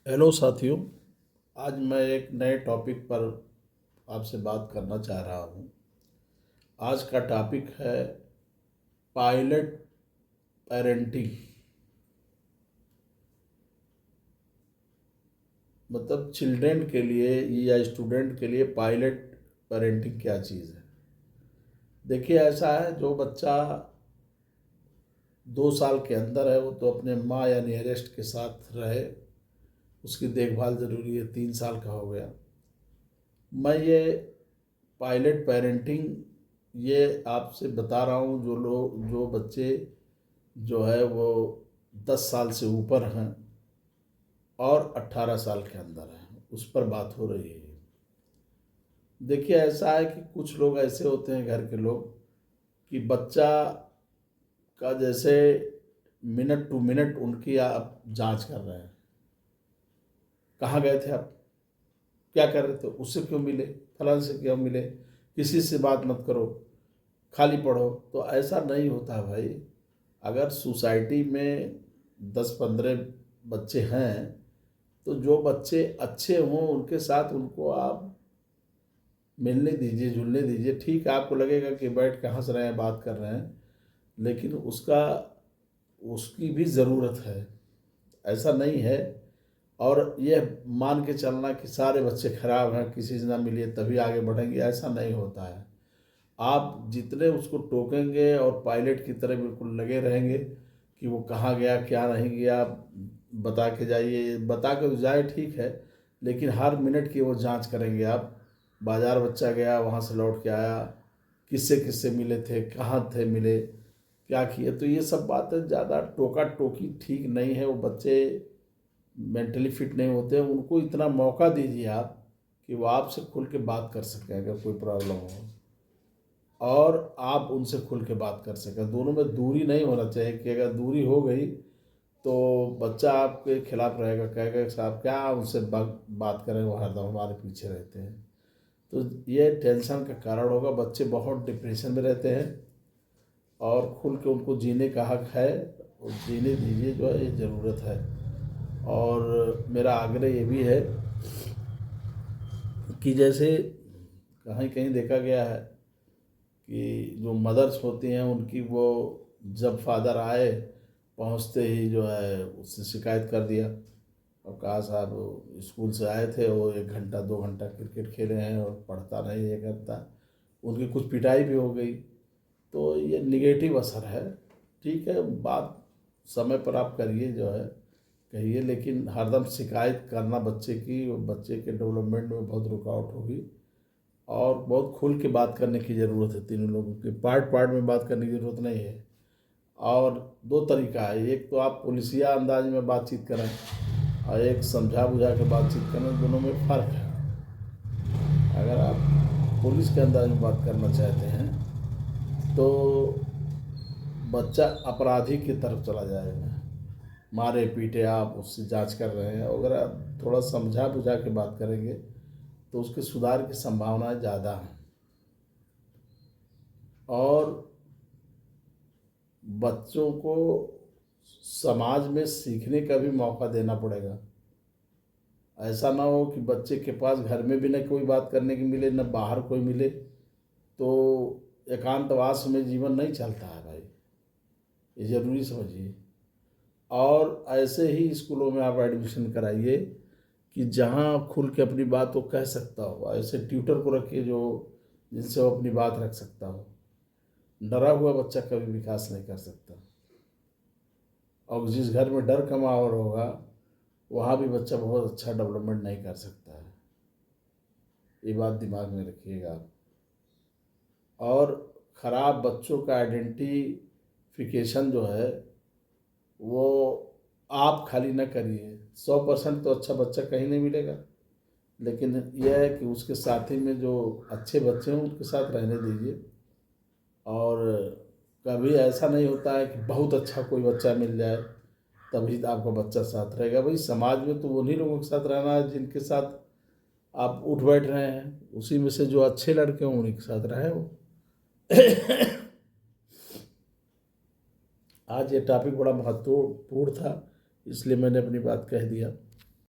Hello साथियों। आज मैं एक नए टॉपिक पर आपसे बात करना चाह रहा हूँ। आज का टॉपिक है पायलट पेरेंटिंग। मतलब चिल्ड्रेन के लिए या स्टूडेंट के लिए पायलट पेरेंटिंग क्या चीज़ है। देखिए, ऐसा है, जो बच्चा 2 साल के अंदर है वो तो अपने माँ या नियरेस्ट के साथ रहे, उसकी देखभाल ज़रूरी है। 3 साल का हो गया, मैं ये पायलट पेरेंटिंग ये आपसे बता रहा हूँ। जो बच्चे जो है वो 10 साल से ऊपर हैं और 18 साल के अंदर हैं, उस पर बात हो रही है। देखिए, ऐसा है कि कुछ लोग ऐसे होते हैं, घर के लोग, कि बच्चा का जैसे मिनट टू मिनट उनकी आप जांच कर रहे हैं। कहाँ गए थे आप, क्या कर रहे थे, उससे क्यों मिले, फलाने से क्यों मिले, किसी से बात मत करो, खाली पढ़ो। तो ऐसा नहीं होता भाई। अगर सोसाइटी में 10-15 बच्चे हैं तो जो बच्चे अच्छे हों उनके साथ उनको आप मिलने दीजिए, जुलने दीजिए। ठीक है, आपको लगेगा कि बैठ के हंस रहे हैं, बात कर रहे हैं, लेकिन उसकी भी ज़रूरत है, ऐसा नहीं है। और यह मान के चलना कि सारे बच्चे खराब हैं, किसी से ना मिलिए तभी आगे बढ़ेंगे, ऐसा नहीं होता है। आप जितने उसको टोकेंगे और पायलट की तरह बिल्कुल लगे रहेंगे कि वो कहाँ गया क्या नहीं गया, बता के जाइए, बता के तो जाए ठीक है, लेकिन हर मिनट की वो जांच करेंगे आप। बाजार बच्चा गया, वहाँ से लौट के आया, किससे किससे मिले थे, कहाँ थे मिले, क्या किए। तो ये सब बातें ज़्यादा टोका टोकी ठीक नहीं है। वो बच्चे मेंटली फिट नहीं होते, उनको इतना मौका दीजिए आप कि वो आपसे खुल के बात कर सकें अगर कोई प्रॉब्लम हो, और आप उनसे खुल के बात कर सकें। दोनों में दूरी नहीं होना चाहिए कि अगर दूरी हो गई तो बच्चा आपके खिलाफ रहेगा, कहेगा कि साहब क्या उनसे बात करें, वो हरदम हमारे पीछे रहते हैं। तो ये टेंशन का कारण होगा। बच्चे बहुत डिप्रेशन में रहते हैं और खुल के उनको जीने का हक है, और जीने दीजिए, जो है ये ज़रूरत है। और मेरा आग्रह ये भी है कि जैसे कहीं कहीं देखा गया है कि जो मदर्स होती हैं उनकी, वो जब फादर आए पहुंचते ही जो है उससे शिकायत कर दिया और कहा साहब स्कूल से आए थे, वो 1 घंटा 2 घंटा क्रिकेट खेले हैं और पढ़ता नहीं, ये करता। उनकी कुछ पिटाई भी हो गई। तो ये निगेटिव असर है। ठीक है, बात समय पर आप करिए, जो है कहिए, लेकिन हरदम शिकायत करना बच्चे की, बच्चे के डेवलपमेंट में बहुत रुकावट होगी। और बहुत खुल के बात करने की ज़रूरत है। तीनों लोगों की पार्ट पार्ट में बात करने की ज़रूरत नहीं है। और दो तरीका है, एक तो आप पुलिसिया अंदाज में बातचीत करें और एक समझा बुझा के बातचीत करें, दोनों में फ़र्क है। अगर आप पुलिस के अंदाज में बात करना चाहते हैं तो बच्चा अपराधी की तरफ चला जाएगा, मारे पीटे आप उससे जांच कर रहे हैं। अगर आप थोड़ा समझा बुझा के बात करेंगे तो उसके सुधार की संभावनाएं ज़्यादा हैं। और बच्चों को समाज में सीखने का भी मौका देना पड़ेगा। ऐसा ना हो कि बच्चे के पास घर में भी न कोई बात करने की मिले, न बाहर कोई मिले, तो एकांतवास में जीवन नहीं चलता है भाई, ये ज़रूरी समझिए। और ऐसे ही स्कूलों में आप एडमिशन कराइए कि जहाँ खुल के अपनी बात वो कह सकता हो। ऐसे ट्यूटर को रखिए जो जिनसे वो अपनी बात रख सकता हो। डरा हुआ बच्चा कभी विकास नहीं कर सकता, और जिस घर में डर का माहौल होगा वहाँ भी बच्चा बहुत अच्छा डेवलपमेंट नहीं कर सकता है। ये बात दिमाग में रखिएगा आप। और ख़राब बच्चों का आइडेंटिफिकेशन जो है वो आप खाली न करिए। 100% तो अच्छा बच्चा कहीं नहीं मिलेगा, लेकिन यह है कि उसके साथी में जो अच्छे बच्चे हैं उनके साथ रहने दीजिए। और कभी ऐसा नहीं होता है कि बहुत अच्छा कोई बच्चा मिल जाए तभी तो आपका बच्चा साथ रहेगा। भाई समाज में तो उन्हीं लोगों के साथ रहना है जिनके साथ आप उठ बैठ रहे हैं, उसी में से जो अच्छे लड़के हों उन्हीं के साथ रहें वो। आज ये टॉपिक बड़ा महत्वपूर्ण था, इसलिए मैंने अपनी बात कह दिया।